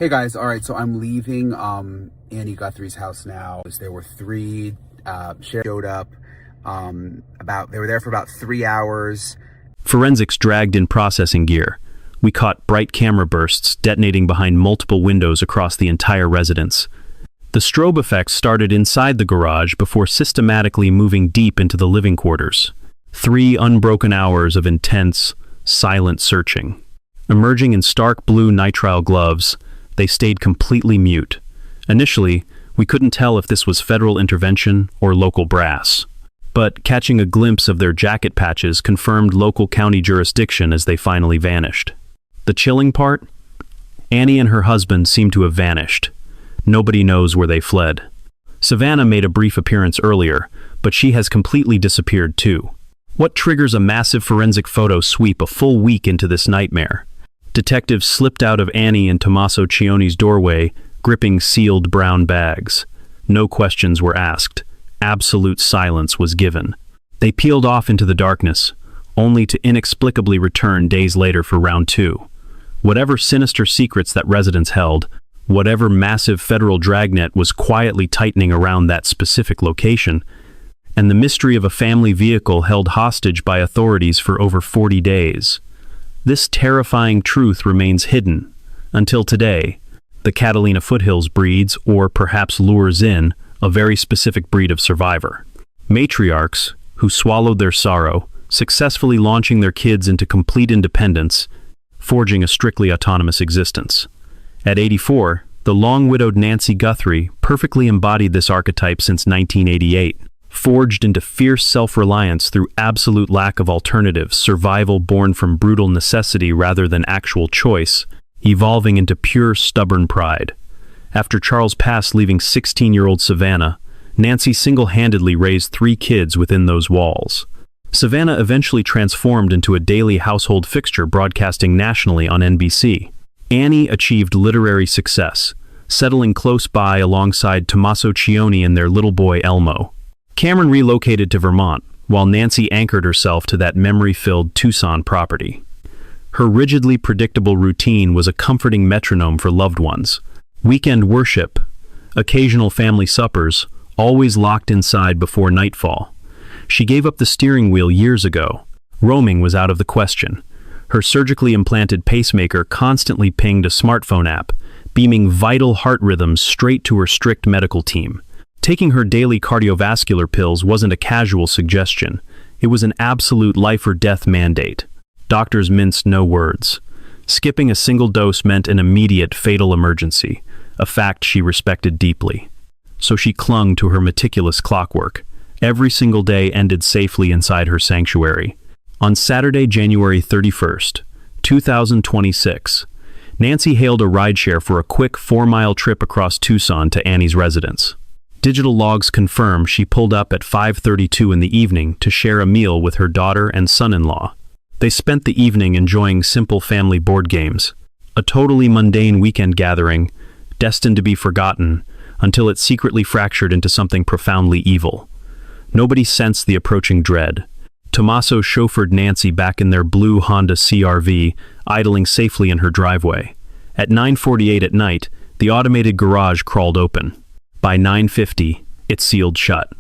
Hey guys, all right, so I'm leaving Annie Guthrie's house now. There were three showed up. They were there for about 3 hours. Forensics dragged in processing gear. We caught bright camera bursts detonating behind multiple windows across the entire residence. The strobe effects started inside the garage before systematically moving deep into the living quarters. 3 unbroken hours of intense, silent searching. Emerging in stark blue nitrile gloves, they stayed completely mute. Initially, we couldn't tell if this was federal intervention or local brass. But catching a glimpse of their jacket patches confirmed local county jurisdiction as they finally vanished. The chilling part? Annie and her husband seemed to have vanished. Nobody knows where they fled. Savannah made a brief appearance earlier, but she has completely disappeared too. What triggers a massive forensic photo sweep a full week into this nightmare? Detectives slipped out of Annie and Tomasso Cioni's doorway, gripping sealed brown bags. No questions were asked. Absolute silence was given. They peeled off into the darkness, only to inexplicably return days later for round 2. Whatever sinister secrets that residents held, whatever massive federal dragnet was quietly tightening around that specific location, and the mystery of a family vehicle held hostage by authorities for over 40 days. This terrifying truth remains hidden, until today. The Catalina foothills breeds, or perhaps lures in, a very specific breed of survivor. Matriarchs, who swallowed their sorrow, successfully launching their kids into complete independence, forging a strictly autonomous existence. At 84, the long-widowed Nancy Guthrie perfectly embodied this archetype since 1988. Forged into fierce self-reliance through absolute lack of alternatives, survival born from brutal necessity rather than actual choice, evolving into pure stubborn pride. After Charles passed, leaving 16-year-old Savannah, Nancy single-handedly raised 3 kids within those walls. Savannah eventually transformed into a daily household fixture broadcasting nationally on NBC. Annie achieved literary success, settling close by alongside Tomasso Cioni and their little boy Elmo. Cameron relocated to Vermont, while Nancy anchored herself to that memory-filled Tucson property. Her rigidly predictable routine was a comforting metronome for loved ones. Weekend worship, occasional family suppers, always locked inside before nightfall. She gave up the steering wheel years ago. Roaming was out of the question. Her surgically implanted pacemaker constantly pinged a smartphone app, beaming vital heart rhythms straight to her strict medical team. Taking her daily cardiovascular pills wasn't a casual suggestion. It was an absolute life-or-death mandate. Doctors minced no words. Skipping a single dose meant an immediate fatal emergency, a fact she respected deeply. So she clung to her meticulous clockwork. Every single day ended safely inside her sanctuary. On Saturday, January 31st, 2026, Nancy hailed a rideshare for a quick 4-mile trip across Tucson to Annie's residence. Digital logs confirm she pulled up at 5:32 in the evening to share a meal with her daughter and son-in-law. They spent the evening enjoying simple family board games, a totally mundane weekend gathering, destined to be forgotten until it secretly fractured into something profoundly evil. Nobody sensed the approaching dread. Tomasso chauffeured Nancy back in their blue Honda CR-V, idling safely in her driveway. At 9:48 at night, the automated garage crawled open. By 9:50, it sealed shut.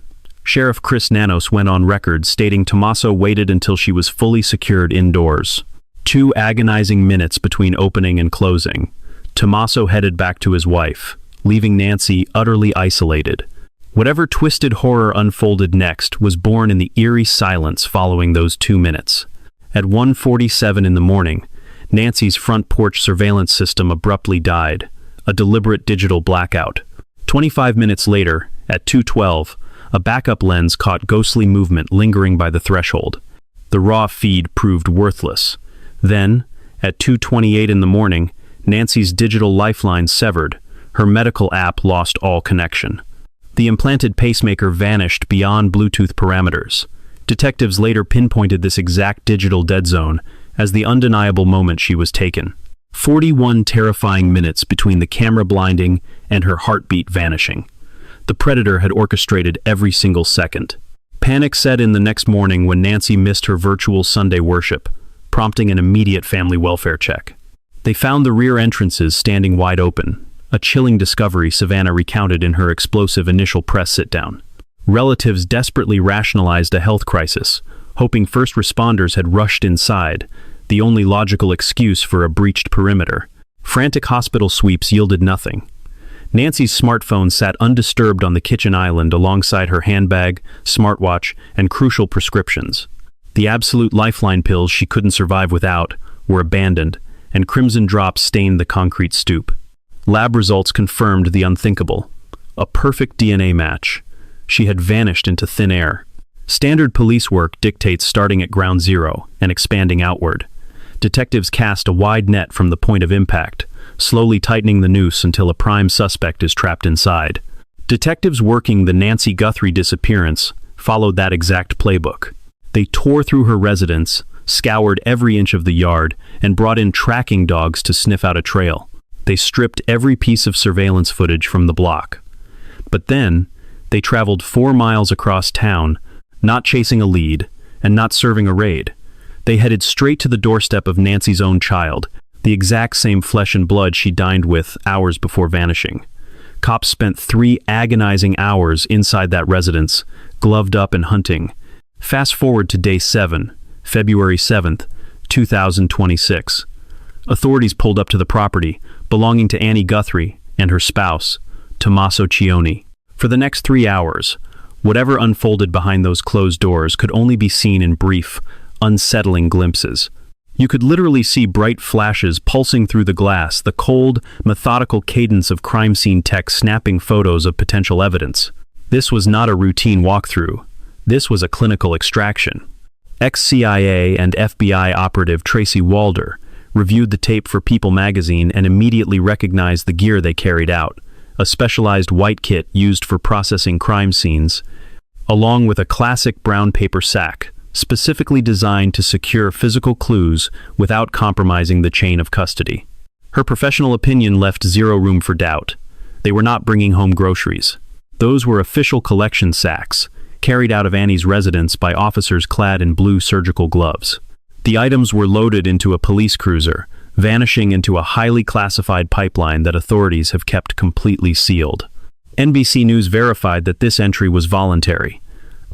Sheriff Chris Nanos went on record stating Tomasso waited until she was fully secured indoors. 2 agonizing minutes between opening and closing. Tomasso headed back to his wife, leaving Nancy utterly isolated. Whatever twisted horror unfolded next was born in the eerie silence following those 2 minutes. At 1:47 in the morning, Nancy's front porch surveillance system abruptly died, a deliberate digital blackout. 25 minutes later, at 2:12, a backup lens caught ghostly movement lingering by the threshold. The raw feed proved worthless. Then, at 2:28 in the morning, Nancy's digital lifeline severed. Her medical app lost all connection. The implanted pacemaker vanished beyond Bluetooth parameters. Detectives later pinpointed this exact digital dead zone as the undeniable moment she was taken. 41 terrifying minutes between the camera blinding and her heartbeat vanishing. The predator had orchestrated every single second. Panic set in the next morning when Nancy missed her virtual Sunday worship, prompting an immediate family welfare check. They found the rear entrances standing wide open, a chilling discovery Savannah recounted in her explosive initial press sit-down. Relatives desperately rationalized a health crisis, hoping first responders had rushed inside, the only logical excuse for a breached perimeter. Frantic hospital sweeps yielded nothing. Nancy's smartphone sat undisturbed on the kitchen island alongside her handbag, smartwatch, and crucial prescriptions. The absolute lifeline pills she couldn't survive without were abandoned, and crimson drops stained the concrete stoop. Lab results confirmed the unthinkable. A perfect DNA match. She had vanished into thin air. Standard police work dictates starting at ground zero and expanding outward. Detectives cast a wide net from the point of impact, slowly tightening the noose until a prime suspect is trapped inside. Detectives working the Nancy Guthrie disappearance followed that exact playbook. They tore through her residence, scoured every inch of the yard, and brought in tracking dogs to sniff out a trail. They stripped every piece of surveillance footage from the block. But then, they traveled 4 miles across town, not chasing a lead, and not serving a raid. They headed straight to the doorstep of Nancy's own child, the exact same flesh and blood she dined with hours before vanishing. Cops spent 3 agonizing hours inside that residence, gloved up and hunting. Fast forward to day 7, February 7th, 2026. Authorities pulled up to the property, belonging to Annie Guthrie and her spouse, Tomasso. For the next 3 hours, whatever unfolded behind those closed doors could only be seen in brief, unsettling glimpses. You could literally see bright flashes pulsing through the glass, the cold, methodical cadence of crime scene tech snapping photos of potential evidence. This was not a routine walkthrough. This was a clinical extraction. Ex-CIA and FBI operative Tracy Walder reviewed the tape for People magazine and immediately recognized the gear they carried out, a specialized white kit used for processing crime scenes, along with a classic brown paper sack, specifically designed to secure physical clues without compromising the chain of custody. Her professional opinion left zero room for doubt. They were not bringing home groceries. Those were official collection sacks, carried out of Annie's residence by officers clad in blue surgical gloves. The items were loaded into a police cruiser, vanishing into a highly classified pipeline that authorities have kept completely sealed. NBC News verified that this entry was voluntary.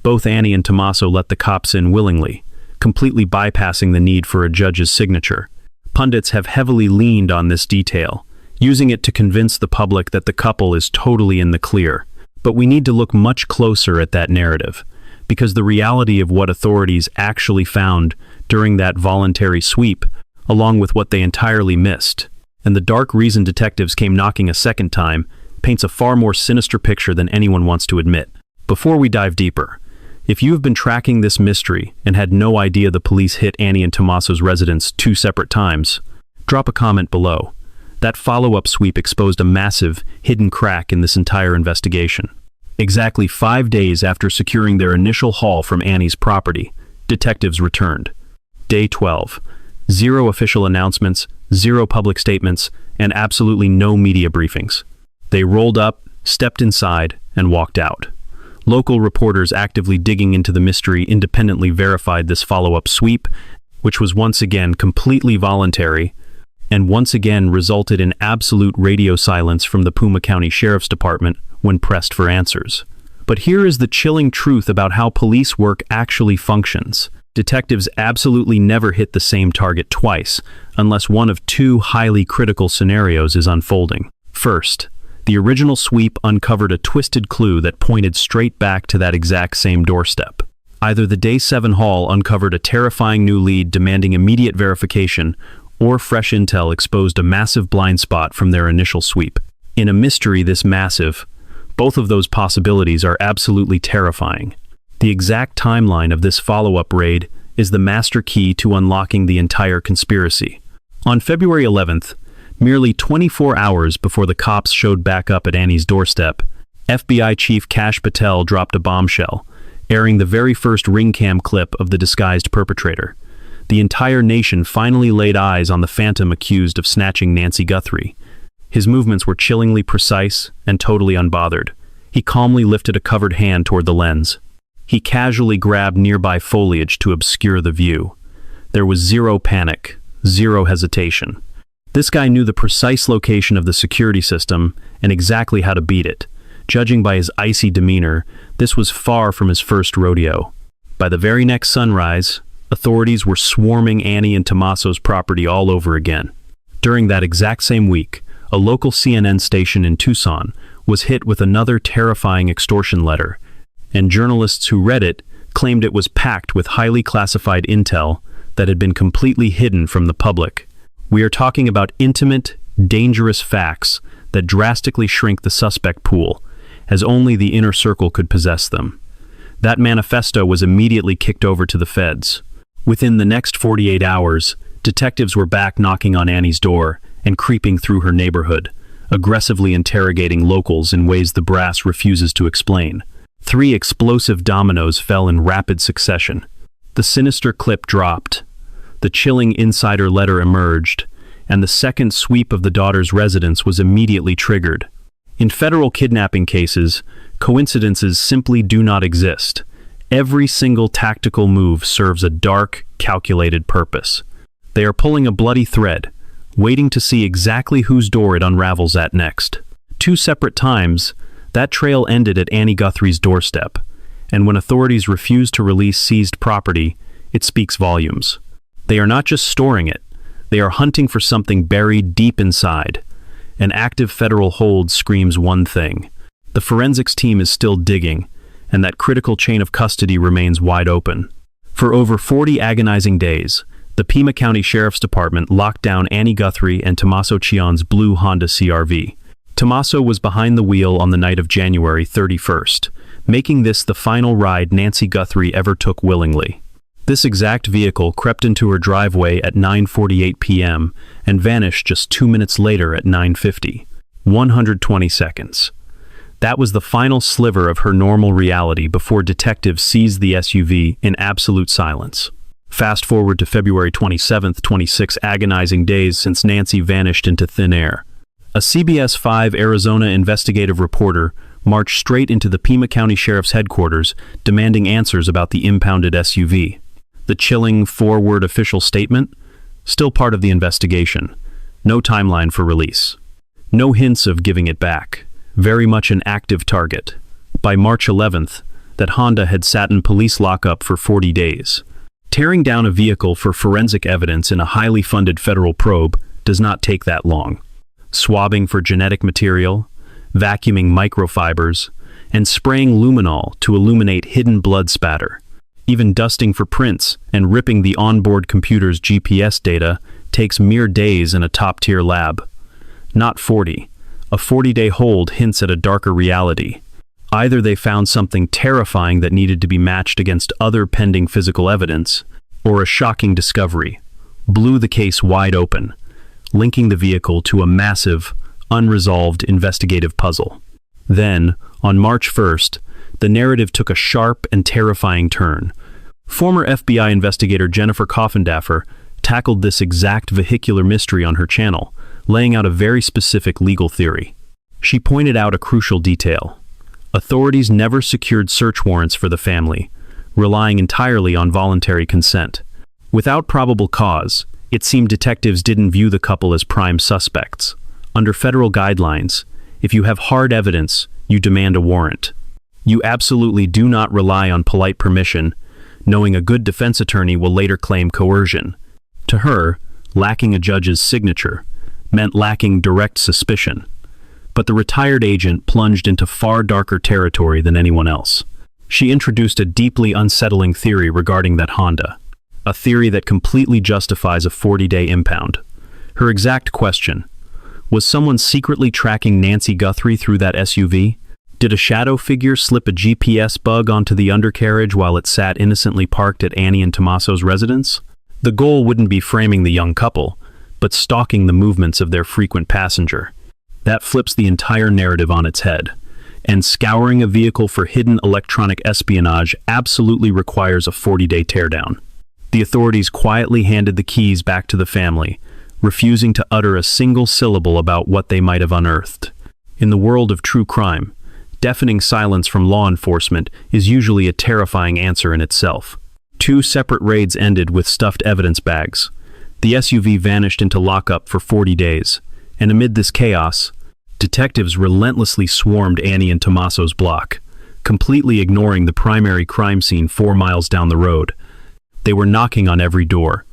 Both Annie and Tomasso let the cops in willingly, completely bypassing the need for a judge's signature. Pundits have heavily leaned on this detail, using it to convince the public that the couple is totally in the clear. But we need to look much closer at that narrative, because the reality of what authorities actually found during that voluntary sweep, along with what they entirely missed, and the dark reason detectives came knocking a second time, paints a far more sinister picture than anyone wants to admit. Before we dive deeper, if you have been tracking this mystery and had no idea the police hit Annie and Tomasso's residence 2 separate times, drop a comment below. That follow-up sweep exposed a massive, hidden crack in this entire investigation. Exactly 5 days after securing their initial haul from Annie's property, detectives returned. Day 12. 0 official announcements, 0 public statements, and absolutely no media briefings. They rolled up, stepped inside, and walked out. Local reporters actively digging into the mystery independently verified this follow-up sweep, which was once again completely voluntary, and once again resulted in absolute radio silence from the Puma County Sheriff's Department when pressed for answers. But here is the chilling truth about how police work actually functions. Detectives absolutely never hit the same target twice, unless one of 2 highly critical scenarios is unfolding. First, the original sweep uncovered a twisted clue that pointed straight back to that exact same doorstep. Either the Day 7 haul uncovered a terrifying new lead demanding immediate verification, or fresh intel exposed a massive blind spot from their initial sweep. In a mystery this massive, both of those possibilities are absolutely terrifying. The exact timeline of this follow-up raid is the master key to unlocking the entire conspiracy. On February 11th, merely 24 hours before the cops showed back up at Annie's doorstep, FBI Chief Kash Patel dropped a bombshell, airing the very first ring cam clip of the disguised perpetrator. The entire nation finally laid eyes on the phantom accused of snatching Nancy Guthrie. His movements were chillingly precise and totally unbothered. He calmly lifted a covered hand toward the lens. He casually grabbed nearby foliage to obscure the view. There was 0 panic, 0 hesitation. This guy knew the precise location of the security system and exactly how to beat it. Judging by his icy demeanor, this was far from his first rodeo. By the very next sunrise, authorities were swarming Annie and Tomasso's property all over again. During that exact same week, a local CNN station in Tucson was hit with another terrifying extortion letter, and journalists who read it claimed it was packed with highly classified intel that had been completely hidden from the public. We are talking about intimate, dangerous facts that drastically shrink the suspect pool, as only the inner circle could possess them. That manifesto was immediately kicked over to the feds. Within the next 48 hours, detectives were back knocking on Annie's door and creeping through her neighborhood, aggressively interrogating locals in ways the brass refuses to explain. 3 explosive dominoes fell in rapid succession. The sinister clip dropped, the chilling insider letter emerged, and the second sweep of the daughter's residence was immediately triggered. In federal kidnapping cases, coincidences simply do not exist. Every single tactical move serves a dark, calculated purpose. They are pulling a bloody thread, waiting to see exactly whose door it unravels at next. 2 separate times, that trail ended at Annie Guthrie's doorstep, and when authorities refused to release seized property, it speaks volumes. They are not just storing it, they are hunting for something buried deep inside. An active federal hold screams one thing. The forensics team is still digging, and that critical chain of custody remains wide open. For over 40 agonizing days, the Pima County Sheriff's Department locked down Annie Guthrie and Tomasso Chion's blue Honda CR-V. Tomasso was behind the wheel on the night of January 31st, making this the final ride Nancy Guthrie ever took willingly. This exact vehicle crept into her driveway at 9:48 p.m. and vanished just 2 minutes later at 9:50. 120 seconds. That was the final sliver of her normal reality before detectives seized the SUV in absolute silence. Fast forward to February 27th, 26 agonizing days since Nancy vanished into thin air. A CBS 5 Arizona investigative reporter marched straight into the Pima County Sheriff's headquarters demanding answers about the impounded SUV. The chilling 4-word official statement? Still part of the investigation. No timeline for release. No hints of giving it back. Very much an active target. By March 11th, that Honda had sat in police lockup for 40 days. Tearing down a vehicle for forensic evidence in a highly funded federal probe does not take that long. Swabbing for genetic material, vacuuming microfibers, and spraying luminol to illuminate hidden blood spatter. Even dusting for prints and ripping the onboard computer's GPS data takes mere days in a top-tier lab. Not 40. A 40-day hold hints at a darker reality. Either they found something terrifying that needed to be matched against other pending physical evidence, or a shocking discovery blew the case wide open, linking the vehicle to a massive, unresolved investigative puzzle. Then, on March 1st, the narrative took a sharp and terrifying turn. Former FBI investigator Jennifer Coffindaffer tackled this exact vehicular mystery on her channel, laying out a very specific legal theory. She pointed out a crucial detail. Authorities never secured search warrants for the family, relying entirely on voluntary consent. Without probable cause, it seemed detectives didn't view the couple as prime suspects. Under federal guidelines, if you have hard evidence, you demand a warrant. You absolutely do not rely on polite permission, knowing a good defense attorney will later claim coercion. To her, lacking a judge's signature meant lacking direct suspicion. But the retired agent plunged into far darker territory than anyone else. She introduced a deeply unsettling theory regarding that Honda, a theory that completely justifies a 40-day impound. Her exact question: was someone secretly tracking Nancy Guthrie through that SUV? Did a shadow figure slip a GPS bug onto the undercarriage while it sat innocently parked at Annie and Tomasso's residence? The goal wouldn't be framing the young couple, but stalking the movements of their frequent passenger. That flips the entire narrative on its head. And scouring a vehicle for hidden electronic espionage absolutely requires a 40-day teardown. The authorities quietly handed the keys back to the family, refusing to utter a single syllable about what they might have unearthed. In the world of true crime, deafening silence from law enforcement is usually a terrifying answer in itself. 2 separate raids ended with stuffed evidence bags. The SUV vanished into lockup for 40 days, and amid this chaos, detectives relentlessly swarmed Annie and Tomasso's block, completely ignoring the primary crime scene 4 miles down the road. They were knocking on every door.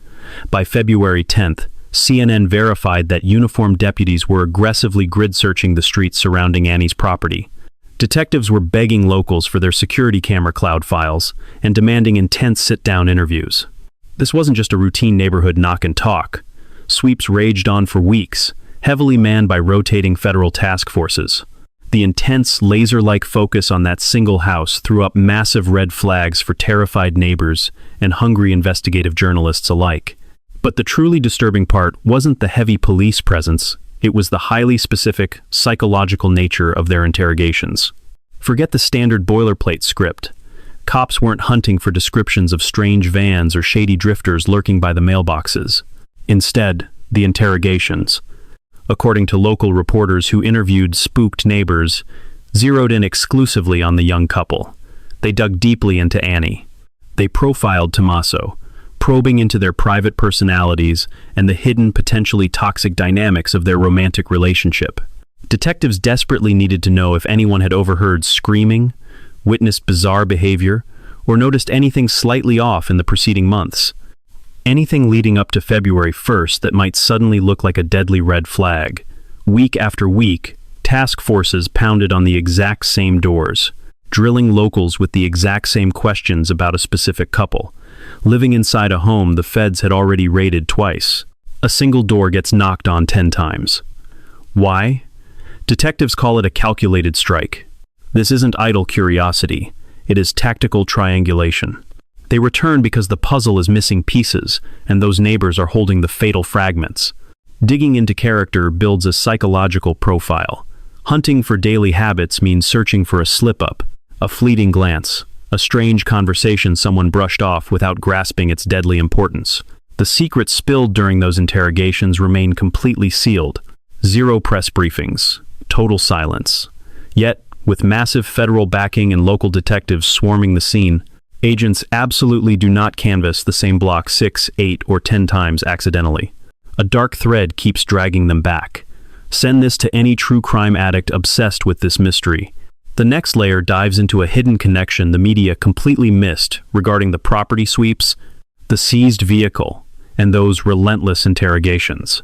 By February 10th, CNN verified that uniformed deputies were aggressively grid-searching the streets surrounding Annie's property. Detectives were begging locals for their security camera cloud files and demanding intense sit-down interviews. This wasn't just a routine neighborhood knock and talk. Sweeps raged on for weeks, heavily manned by rotating federal task forces. The intense, laser-like focus on that single house threw up massive red flags for terrified neighbors and hungry investigative journalists alike. But the truly disturbing part wasn't the heavy police presence, it was the highly specific, psychological nature of their interrogations. Forget the standard boilerplate script. Cops weren't hunting for descriptions of strange vans or shady drifters lurking by the mailboxes. Instead, the interrogations, according to local reporters who interviewed spooked neighbors, zeroed in exclusively on the young couple. They dug deeply into Annie. They profiled Tomasso, probing into their private personalities and the hidden, potentially toxic dynamics of their romantic relationship. Detectives desperately needed to know if anyone had overheard screaming, witnessed bizarre behavior, or noticed anything slightly off in the preceding months. Anything leading up to February 1st that might suddenly look like a deadly red flag. Week after week, task forces pounded on the exact same doors, drilling locals with the exact same questions about a specific couple. Living inside a home the feds had already raided twice. A single door gets knocked on 10 times. Why? Detectives call it a calculated strike. This isn't idle curiosity. It is tactical triangulation. They return because the puzzle is missing pieces, and those neighbors are holding the fatal fragments. Digging into character builds a psychological profile. Hunting for daily habits means searching for a slip-up, a fleeting glance, a strange conversation someone brushed off without grasping its deadly importance. The secrets spilled during those interrogations remain completely sealed. Zero press briefings, total silence. Yet, with massive federal backing and local detectives swarming the scene, agents absolutely do not canvass the same block 6, 8, or 10 times accidentally. A dark thread keeps dragging them back. Send this to any true crime addict obsessed with this mystery. The next layer dives into a hidden connection the media completely missed regarding the property sweeps, the seized vehicle, and those relentless interrogations.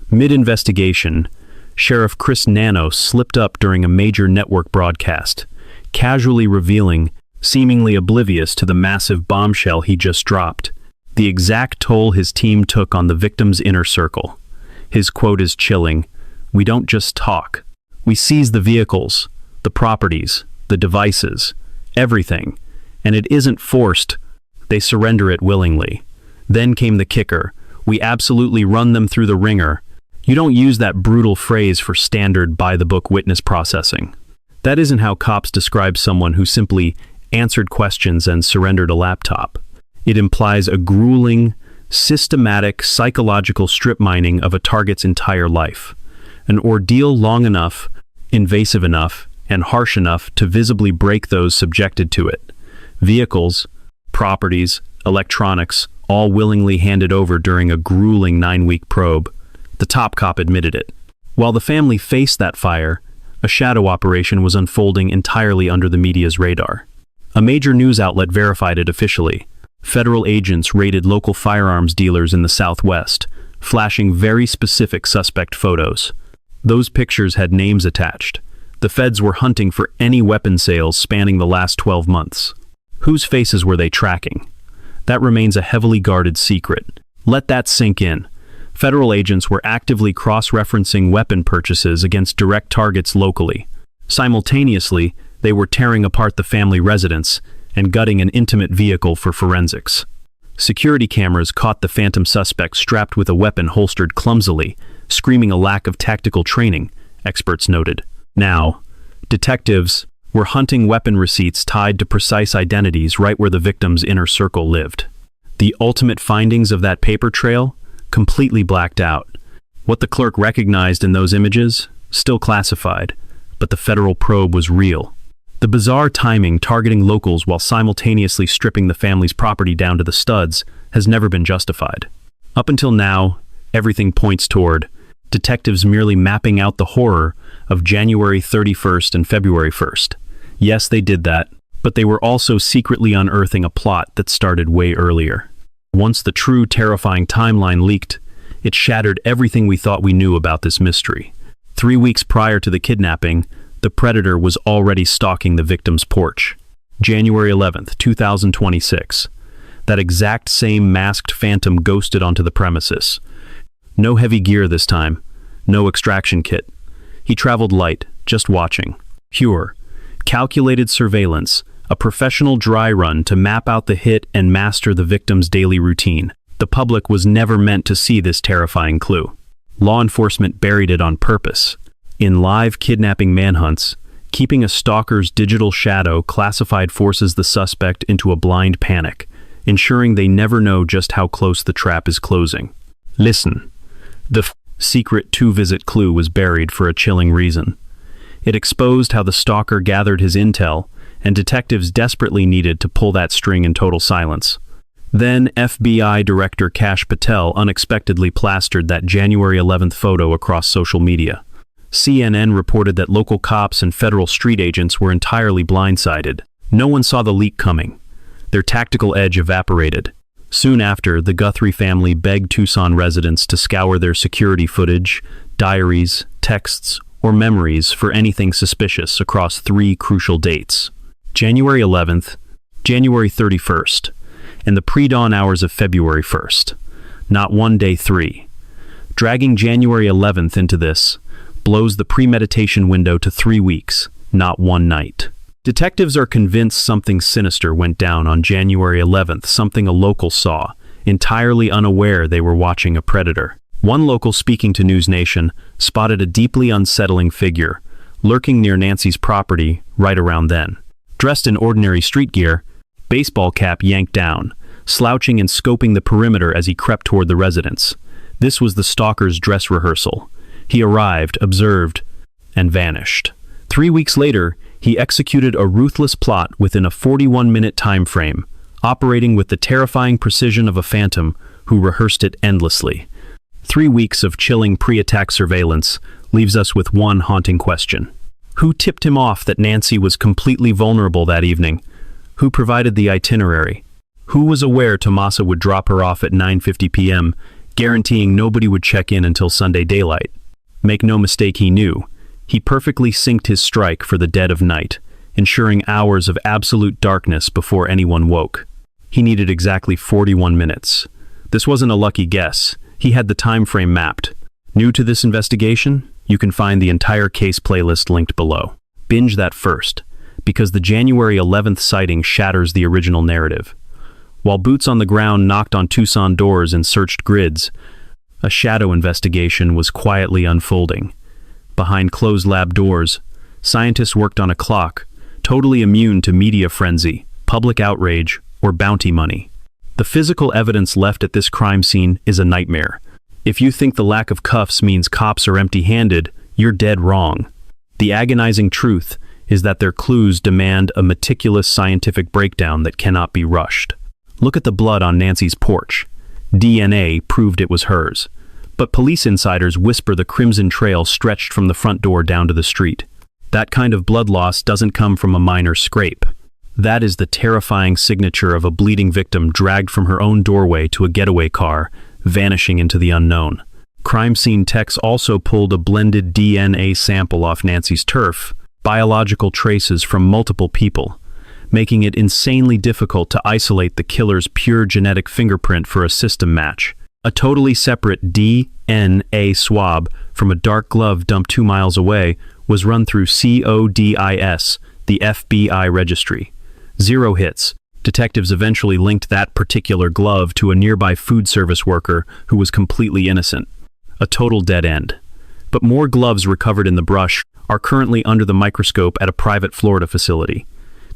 Mid-investigation, Sheriff Chris Nano slipped up during a major network broadcast, casually revealing, seemingly oblivious to the massive bombshell he just dropped, the exact toll his team took on the victim's inner circle. His quote is chilling: "We don't just talk. We seize the vehicles, the properties, the devices, everything, and it isn't forced. They surrender it willingly." Then came the kicker: "We absolutely run them through the ringer." You don't use that brutal phrase for standard by-the-book witness processing. That isn't how cops describe someone who simply answered questions and surrendered a laptop. It implies a grueling, systematic, psychological strip mining of a target's entire life. An ordeal long enough, invasive enough, and harsh enough to visibly break those subjected to it. Vehicles, properties, electronics, all willingly handed over during a grueling 9-week probe. The top cop admitted it. While the family faced that fire, a shadow operation was unfolding entirely under the media's radar. A major news outlet verified it officially. Federal agents raided local firearms dealers in the Southwest, flashing very specific suspect photos. Those pictures had names attached. The feds were hunting for any weapon sales spanning the last 12 months. Whose faces were they tracking? That remains a heavily guarded secret. Let that sink in. Federal agents were actively cross-referencing weapon purchases against direct targets locally. Simultaneously, they were tearing apart the family residence and gutting an intimate vehicle for forensics. Security cameras caught the phantom suspect strapped with a weapon holstered clumsily, screaming a lack of tactical training, experts noted. Now, detectives were hunting weapon receipts tied to precise identities right where the victim's inner circle lived. The ultimate findings of that paper trail? Completely blacked out. What the clerk recognized in those images? Still classified, but the federal probe was real. The bizarre timing targeting locals while simultaneously stripping the family's property down to the studs has never been justified. Up until now, everything points toward detectives merely mapping out the horror of January 31st and February 1st. Yes, they did that, but they were also secretly unearthing a plot that started way earlier. Once the true terrifying timeline leaked, it shattered everything we thought we knew about this mystery. 3 weeks prior to the kidnapping, the predator was already stalking the victim's porch. January 11th, 2026. That exact same masked phantom ghosted onto the premises. No heavy gear this time, no extraction kit. He traveled light, just watching. Pure, calculated surveillance, a professional dry run to map out the hit and master the victim's daily routine. The public was never meant to see this terrifying clue. Law enforcement buried it on purpose. In live kidnapping manhunts, keeping a stalker's digital shadow classified forces the suspect into a blind panic, ensuring they never know just how close the trap is closing. Listen, the secret two-visit clue was buried for a chilling reason. It exposed how the stalker gathered his intel, and detectives desperately needed to pull that string in total silence. Then FBI Director Kash Patel unexpectedly plastered that January 11th photo across social media. CNN reported that local cops and federal street agents were entirely blindsided. No one saw the leak coming. Their tactical edge evaporated. Soon after, the Guthrie family begged Tucson residents to scour their security footage, diaries, texts, or memories for anything suspicious across 3 crucial dates: January 11th, January 31st, and the pre-dawn hours of February 1st. Not one day 3. Dragging January 11th into this blows the premeditation window to 3 weeks, not one night. Detectives are convinced something sinister went down on January 11th, something a local saw, entirely unaware they were watching a predator. One local speaking to News Nation spotted a deeply unsettling figure lurking near Nancy's property right around then. Dressed in ordinary street gear, baseball cap yanked down, slouching and scoping the perimeter as he crept toward the residence. This was the stalker's dress rehearsal. He arrived, observed, and vanished. 3 weeks later, he executed a ruthless plot within a 41-minute time frame, operating with the terrifying precision of a phantom who rehearsed it endlessly. 3 weeks of chilling pre-attack surveillance leaves us with one haunting question. Who tipped him off that Nancy was completely vulnerable that evening? Who provided the itinerary? Who was aware Tomasso would drop her off at 9:50 p.m., guaranteeing nobody would check in until Sunday daylight? Make no mistake, he knew. He perfectly synced his strike for the dead of night, ensuring hours of absolute darkness before anyone woke. He needed exactly 41 minutes. This wasn't a lucky guess. He had the time frame mapped. New to this investigation? You can find the entire case playlist linked below. Binge that first, because the January 11th sighting shatters the original narrative. While boots on the ground knocked on Tucson doors and searched grids, a shadow investigation was quietly unfolding. Behind closed lab doors, scientists worked on a clock, totally immune to media frenzy, public outrage, or bounty money. The physical evidence left at this crime scene is a nightmare. If you think the lack of cuffs means cops are empty-handed, you're dead wrong. The agonizing truth is that their clues demand a meticulous scientific breakdown that cannot be rushed. Look at the blood on Nancy's porch. DNA proved it was hers. But police insiders whisper the crimson trail stretched from the front door down to the street. That kind of blood loss doesn't come from a minor scrape. That is the terrifying signature of a bleeding victim dragged from her own doorway to a getaway car, vanishing into the unknown. Crime scene techs also pulled a blended DNA sample off Nancy's turf, biological traces from multiple people, making it insanely difficult to isolate the killer's pure genetic fingerprint for a system match. A totally separate DNA swab from a dark glove dumped 2 miles away was run through CODIS, the FBI registry. 0 hits. Detectives eventually linked that particular glove to a nearby food service worker who was completely innocent. A total dead end. But more gloves recovered in the brush are currently under the microscope at a private Florida facility.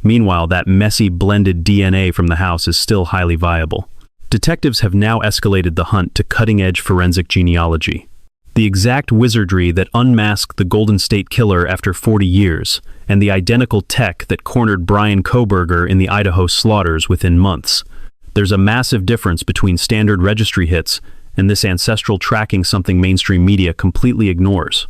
Meanwhile, that messy blended DNA from the house is still highly viable. Detectives have now escalated the hunt to cutting-edge forensic genealogy. The exact wizardry that unmasked the Golden State Killer after 40 years, and the identical tech that cornered Brian Kohberger in the Idaho slaughters within months. There's a massive difference between standard registry hits and this ancestral tracking something mainstream media completely ignores.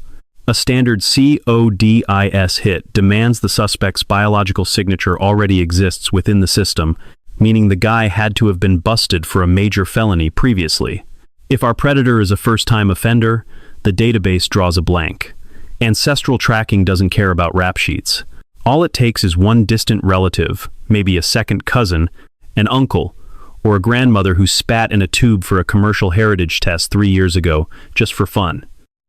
A standard CODIS hit demands the suspect's biological signature already exists within the system, meaning the guy had to have been busted for a major felony previously. If our predator is a first-time offender, the database draws a blank. Ancestral tracking doesn't care about rap sheets. All it takes is one distant relative, maybe a second cousin, an uncle, or a grandmother who spat in a tube for a commercial heritage test 3 years ago, just for fun.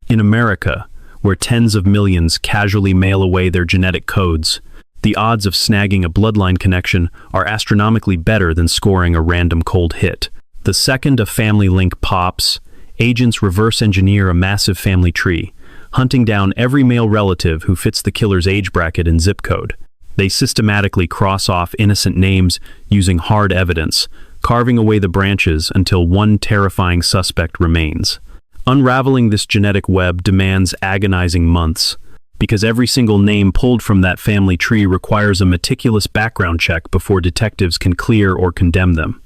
In America, where tens of millions casually mail away their genetic codes, the odds of snagging a bloodline connection are astronomically better than scoring a random cold hit. The second a family link pops, agents reverse engineer a massive family tree, hunting down every male relative who fits the killer's age bracket and zip code. They systematically cross off innocent names using hard evidence, carving away the branches until one terrifying suspect remains. Unraveling this genetic web demands agonizing months, because every single name pulled from that family tree requires a meticulous background check before detectives can clear or condemn them.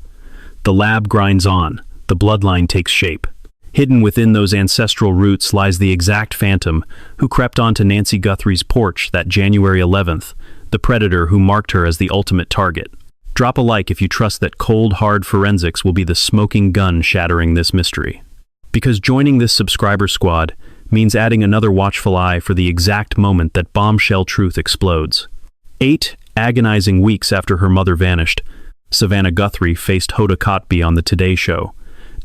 The lab grinds on, the bloodline takes shape. Hidden within those ancestral roots lies the exact phantom who crept onto Nancy Guthrie's porch that January 11th, the predator who marked her as the ultimate target. Drop a like if you trust that cold, hard forensics will be the smoking gun shattering this mystery. Because joining this subscriber squad means adding another watchful eye for the exact moment that bombshell truth explodes. 8 agonizing weeks after her mother vanished, Savannah Guthrie faced Hoda Kotb on the Today Show,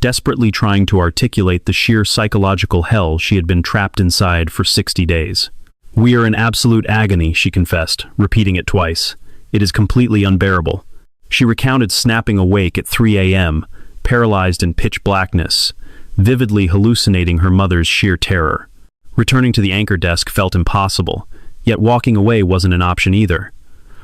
desperately trying to articulate the sheer psychological hell she had been trapped inside for 60 days. "We are in absolute agony," she confessed, repeating it twice. "It is completely unbearable." She recounted snapping awake at 3 a.m., paralyzed in pitch blackness, vividly hallucinating her mother's sheer terror. Returning to the anchor desk felt impossible, yet walking away wasn't an option either.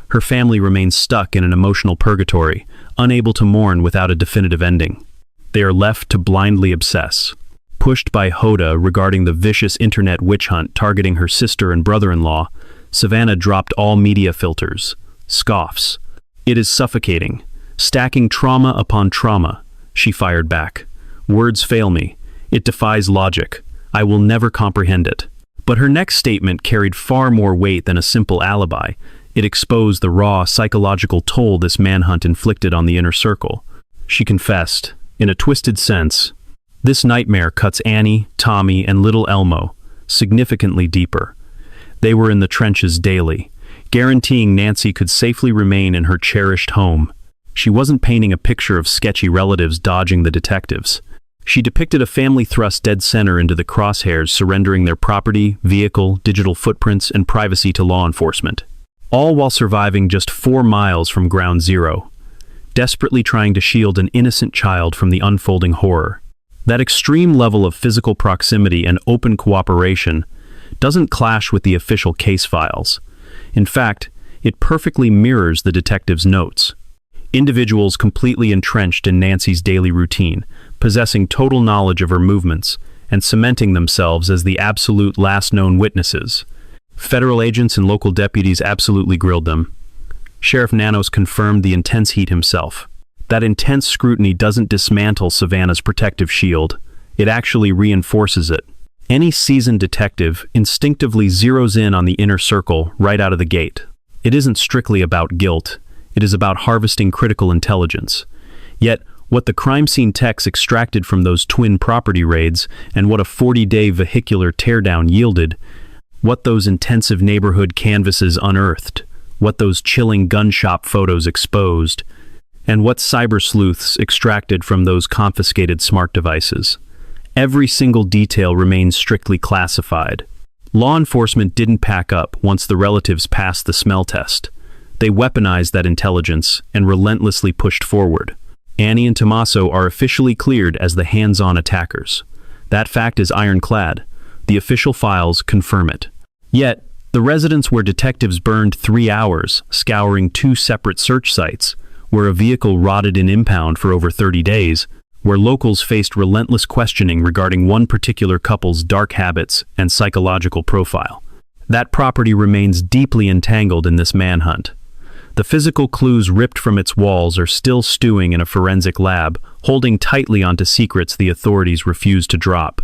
Her family remains stuck in an emotional purgatory, unable to mourn without a definitive ending. They are left to blindly obsess. Pushed by Hoda regarding the vicious internet witch hunt targeting her sister and brother-in-law, Savannah dropped all media filters, scoffs. "It is suffocating, stacking trauma upon trauma," she fired back. "Words fail me. It defies logic. I will never comprehend it." But her next statement carried far more weight than a simple alibi. It exposed the raw psychological toll this manhunt inflicted on the inner circle. She confessed, in a twisted sense, this nightmare cuts Annie, Tommy, and little Elmo significantly deeper. They were in the trenches daily, guaranteeing Nancy could safely remain in her cherished home. She wasn't painting a picture of sketchy relatives dodging the detectives. She depicted a family thrust dead center into the crosshairs, surrendering their property, vehicle, digital footprints, and privacy to law enforcement, all while surviving just 4 miles from ground zero, desperately trying to shield an innocent child from the unfolding horror. That extreme level of physical proximity and open cooperation doesn't clash with the official case files. In fact, it perfectly mirrors the detective's notes. Individuals completely entrenched in Nancy's daily routine, possessing total knowledge of her movements, and cementing themselves as the absolute last known witnesses. Federal agents and local deputies absolutely grilled them. Sheriff Nanos confirmed the intense heat himself. That intense scrutiny doesn't dismantle Savannah's protective shield. It actually reinforces it. Any seasoned detective instinctively zeroes in on the inner circle right out of the gate. It isn't strictly about guilt. It is about harvesting critical intelligence. Yet, what the crime scene techs extracted from those twin property raids and what a 40-day vehicular teardown yielded, what those intensive neighborhood canvases unearthed, what those chilling gun shop photos exposed, and what cyber sleuths extracted from those confiscated smart devices. Every single detail remains strictly classified. Law enforcement didn't pack up once the relatives passed the smell test. They weaponized that intelligence and relentlessly pushed forward. Annie and Tomasso are officially cleared as the hands-on attackers. That fact is ironclad. The official files confirm it. Yet, the residence where detectives burned 3 hours scouring 2 separate search sites, where a vehicle rotted in impound for over 30 days, where locals faced relentless questioning regarding one particular couple's dark habits and psychological profile. That property remains deeply entangled in this manhunt. The physical clues ripped from its walls are still stewing in a forensic lab, holding tightly onto secrets the authorities refuse to drop.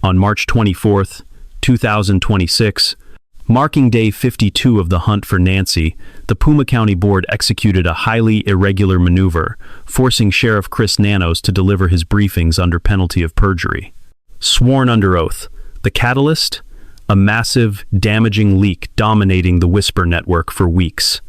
On March 24, 2026, marking day 52 of the hunt for Nancy, the Puma County Board executed a highly irregular maneuver, forcing Sheriff Chris Nanos to deliver his briefings under penalty of perjury. Sworn under oath, the catalyst? A massive, damaging leak dominating the Whisper network for weeks.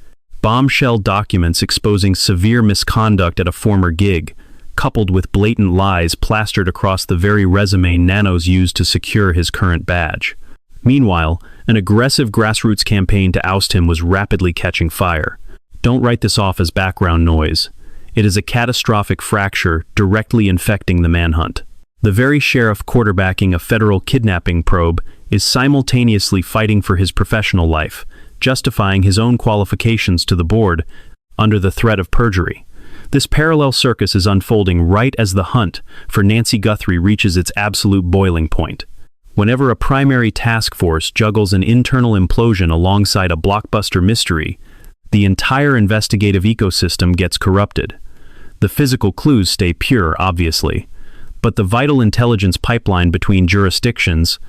Bombshell documents exposing severe misconduct at a former gig, coupled with blatant lies plastered across the very resume Nanos used to secure his current badge. Meanwhile, an aggressive grassroots campaign to oust him was rapidly catching fire. Don't write this off as background noise. It is a catastrophic fracture directly infecting the manhunt. The very sheriff quarterbacking a federal kidnapping probe is simultaneously fighting for his professional life, justifying his own qualifications to the board under the threat of perjury. This parallel circus is unfolding right as the hunt for Nancy Guthrie reaches its absolute boiling point. Whenever a primary task force juggles an internal implosion alongside a blockbuster mystery, the entire investigative ecosystem gets corrupted. The physical clues stay pure, obviously, but the vital intelligence pipeline between jurisdictions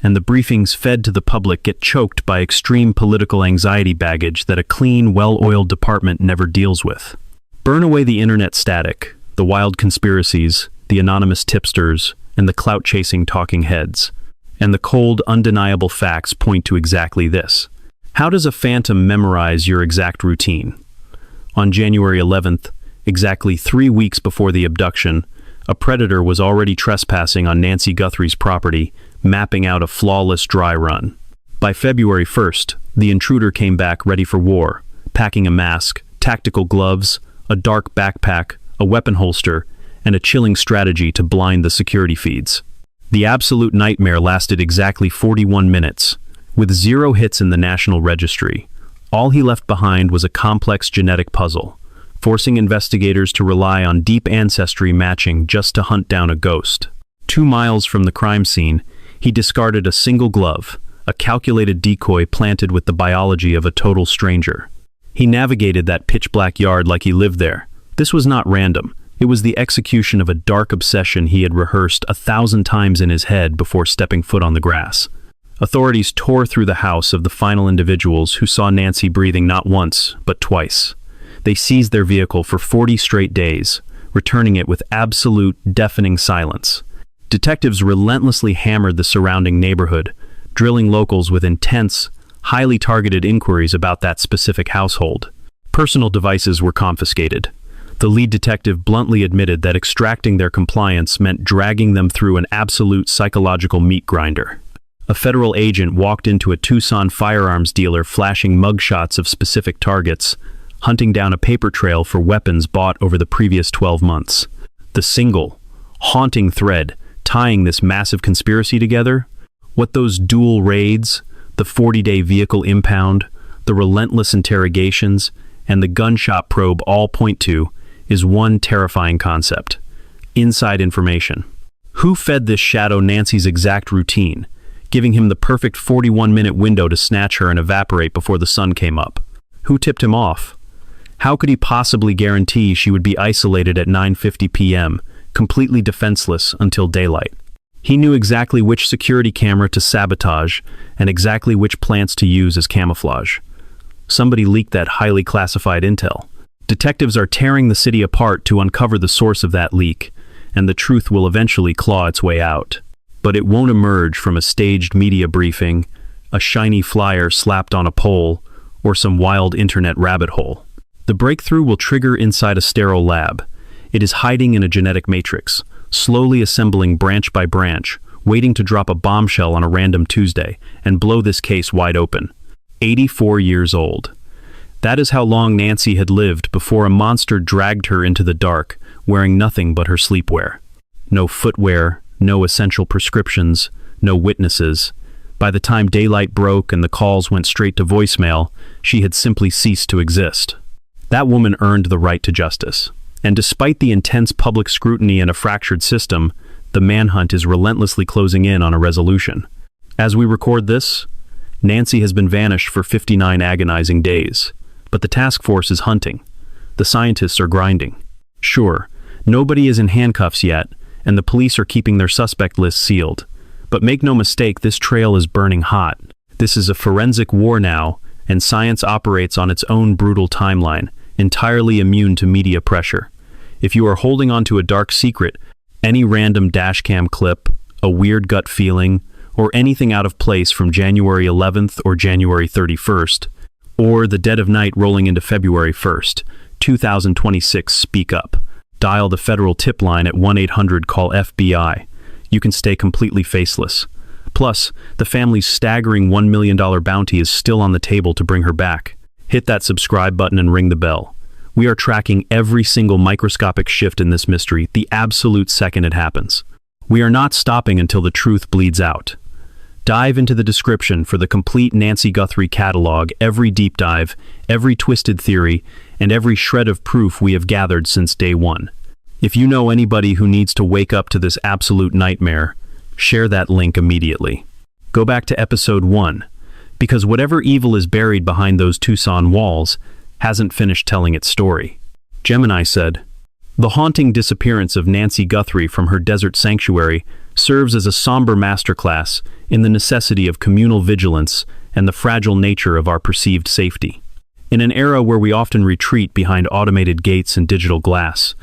and the briefings fed to the public get choked by extreme political anxiety baggage that a clean, well-oiled department never deals with. Burn away the internet static, the wild conspiracies, the anonymous tipsters, and the clout-chasing talking heads. And the cold, undeniable facts point to exactly this. How does a phantom memorize your exact routine? On January 11th, exactly 3 weeks before the abduction, a predator was already trespassing on Nancy Guthrie's property, mapping out a flawless dry run. By February 1st, the intruder came back ready for war, packing a mask, tactical gloves, a dark backpack, a weapon holster, and a chilling strategy to blind the security feeds. The absolute nightmare lasted exactly 41 minutes. With 0 hits in the National Registry, all he left behind was a complex genetic puzzle, forcing investigators to rely on deep ancestry matching just to hunt down a ghost. 2 miles from the crime scene, he discarded a single glove, a calculated decoy planted with the biology of a total stranger. He navigated that pitch-black yard like he lived there. This was not random. It was the execution of a dark obsession he had rehearsed 1,000 times in his head before stepping foot on the grass. Authorities tore through the house of the final individuals who saw Nancy breathing not once, but twice. They seized their vehicle for 40 straight days, returning it with absolute, deafening silence. Detectives relentlessly hammered the surrounding neighborhood, drilling locals with intense, highly targeted inquiries about that specific household. Personal devices were confiscated. The lead detective bluntly admitted that extracting their compliance meant dragging them through an absolute psychological meat grinder. A federal agent walked into a Tucson firearms dealer flashing mugshots of specific targets, hunting down a paper trail for weapons bought over the previous 12 months. The single, haunting thread tying this massive conspiracy together? What those dual raids, the 40-day vehicle impound, the relentless interrogations, and the gunshot probe all point to is one terrifying concept: inside information. Who fed this shadow Nancy's exact routine, giving him the perfect 41-minute window to snatch her and evaporate before the sun came up? Who tipped him off? How could he possibly guarantee she would be isolated at 9:50 p.m., completely defenseless until daylight? He knew exactly which security camera to sabotage and exactly which plants to use as camouflage. Somebody leaked that highly classified intel. Detectives are tearing the city apart to uncover the source of that leak, and the truth will eventually claw its way out. But it won't emerge from a staged media briefing, a shiny flyer slapped on a pole, or some wild internet rabbit hole. The breakthrough will trigger inside a sterile lab. It is hiding in a genetic matrix, slowly assembling branch by branch, waiting to drop a bombshell on a random Tuesday and blow this case wide open. 84 years old. That is how long Nancy had lived before a monster dragged her into the dark, wearing nothing but her sleepwear. No footwear, no essential prescriptions, no witnesses. By the time daylight broke and the calls went straight to voicemail, she had simply ceased to exist. That woman earned the right to justice. And despite the intense public scrutiny and a fractured system, the manhunt is relentlessly closing in on a resolution. As we record this, Nancy has been vanished for 59 agonizing days. But the task force is hunting. The scientists are grinding. Sure, nobody is in handcuffs yet, and the police are keeping their suspect list sealed. But make no mistake, this trail is burning hot. This is a forensic war now, and science operates on its own brutal timeline, entirely immune to media pressure. If you are holding on to a dark secret, any random dashcam clip, a weird gut feeling, or anything out of place from January 11th or January 31st, or the dead of night rolling into February 1st, 2026, speak up. Dial the federal tip line at 1-800-CALL FBI. You can stay completely faceless. Plus, the family's staggering $1 million bounty is still on the table to bring her back. Hit that subscribe button and ring the bell. We are tracking every single microscopic shift in this mystery the absolute second it happens. We are not stopping until the truth bleeds out. Dive into the description for the complete Nancy Guthrie catalog, every deep dive, every twisted theory, and every shred of proof we have gathered since day one. If you know anybody who needs to wake up to this absolute nightmare, share that link immediately. Go back to episode 1, because whatever evil is buried behind those Tucson walls hasn't finished telling its story. Gemini said, "The haunting disappearance of Nancy Guthrie from her desert sanctuary serves as a somber masterclass in the necessity of communal vigilance and the fragile nature of our perceived safety. In an era where we often retreat behind automated gates and digital glass,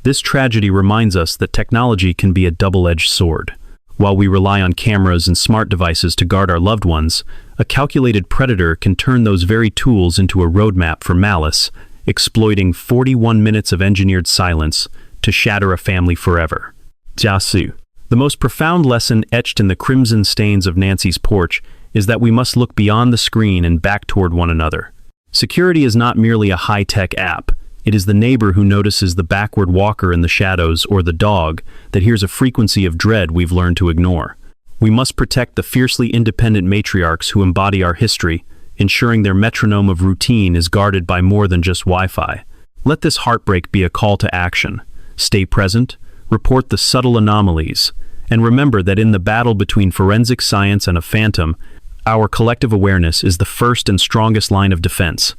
this tragedy reminds us that technology can be a double-edged sword. While we rely on cameras and smart devices to guard our loved ones, a calculated predator can turn those very tools into a roadmap for malice, exploiting 41 minutes of engineered silence to shatter a family forever." Jiasu. The most profound lesson etched in the crimson stains of Nancy's porch is that we must look beyond the screen and back toward one another. Security is not merely a high-tech app. It is the neighbor who notices the backward walker in the shadows, or the dog that hears a frequency of dread we've learned to ignore. We must protect the fiercely independent matriarchs who embody our history, ensuring their metronome of routine is guarded by more than just Wi-Fi. Let this heartbreak be a call to action. Stay present, report the subtle anomalies, and remember that in the battle between forensic science and a phantom, our collective awareness is the first and strongest line of defense.